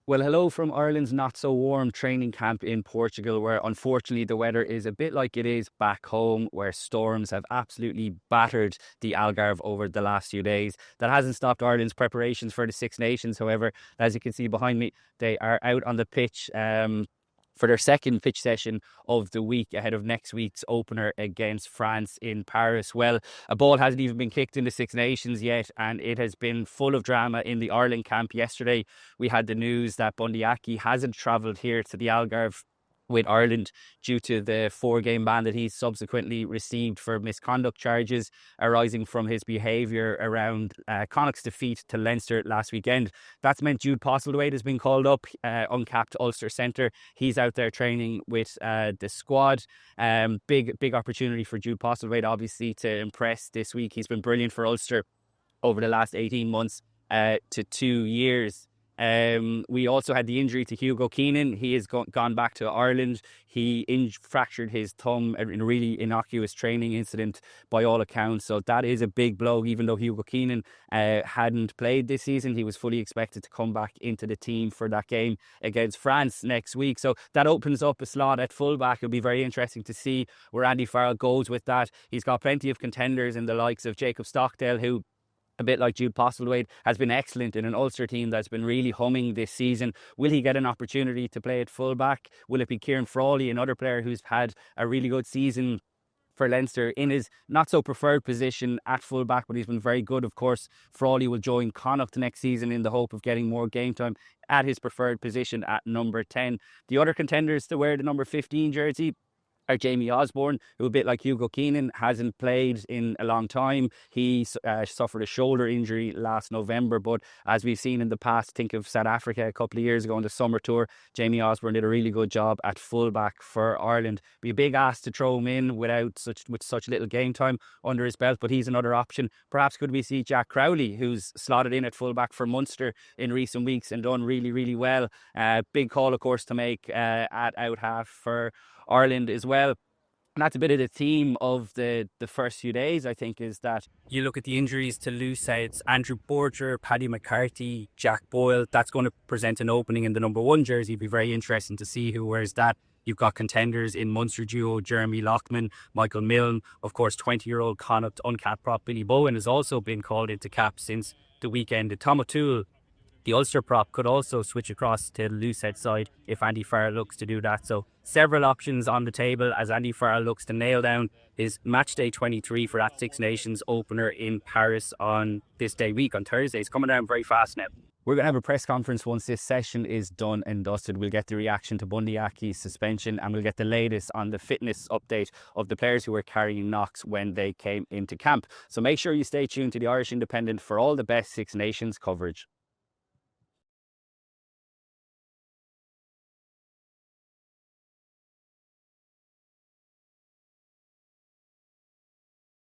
Well, hello from Ireland's not-so-warm training camp in Portugal, where unfortunately the weather is a bit like it is back home, where storms have absolutely battered the Algarve over the last few days. That hasn't stopped Ireland's preparations for the Six Nations, however. As you can see behind me, they are out on the pitch for their second pitch session of the week ahead of next week's opener against France in Paris. Well, a ball hasn't even been kicked in the Six Nations yet, and it has been full of drama in the Ireland camp. Yesterday, we had the news that Bundee hasn't travelled here to the Algarve with Ireland due to the 4-game ban that he subsequently received for misconduct charges arising from his behaviour around Connacht's defeat to Leinster last weekend. That's meant Jude Postlewaite has been called up, uncapped Ulster centre. He's out there training with the squad. Big opportunity for Jude Postlewaite, obviously, to impress this week. He's been brilliant for Ulster over the last 18 months to 2 years. We also had the injury to Hugo Keenan. He has gone back to Ireland. He fractured his thumb in a really innocuous training incident by all accounts. So that is a big blow. Even though Hugo Keenan hadn't played this season, he was fully expected to come back into the team for that game against France next week. So that opens up a slot at fullback. It'll be very interesting to see where Andy Farrell goes with that. He's got plenty of contenders in the likes of Jacob Stockdale, who, a bit like Jude Postlewaite, has been excellent in an Ulster team that's been really humming this season. Will he get an opportunity to play at fullback? Will it be Cian Tracey, another player who's had a really good season for Leinster in his not so preferred position at fullback, but he's been very good? Of course, Frawley will join Connacht next season in the hope of getting more game time at his preferred position at number 10. The other contenders to wear the number 15 jersey are Jamie Osborne, who, a bit like Hugo Keenan, hasn't played in a long time. He suffered a shoulder injury last November, but as we've seen in the past, think of South Africa a couple of years ago on the summer tour, Jamie Osborne did a really good job at fullback for Ireland. Be a big ask to throw him in with such little game time under his belt, but he's another option. Perhaps could we see Jack Crowley, who's slotted in at fullback for Munster in recent weeks and done really, really well. Big call, of course, to make at out half for Ireland as well. And that's a bit of the theme of the first few days, I think, is that you look at the injuries to loose heads. Andrew Borger, Paddy McCarthy, Jack Boyle, that's going to present an opening in the number 1 jersey. It'd be very interesting to see who wears that. You've got contenders in Munster duo Jeremy Loughman, Michael Milne. Of course, 20-year-old Connacht uncapped prop Billy Bowen has also been called into cap since the weekend. Tom O'Toole, the Ulster prop, could also switch across to the loosehead side if Andy Farrell looks to do that. So several options on the table as Andy Farrell looks to nail down his match day 23 for that Six Nations opener in Paris on this day week, on Thursday. It's coming down very fast now. We're going to have a press conference once this session is done and dusted. We'll get the reaction to Bundee's suspension, and we'll get the latest on the fitness update of the players who were carrying knocks when they came into camp. So make sure you stay tuned to the Irish Independent for all the best Six Nations coverage.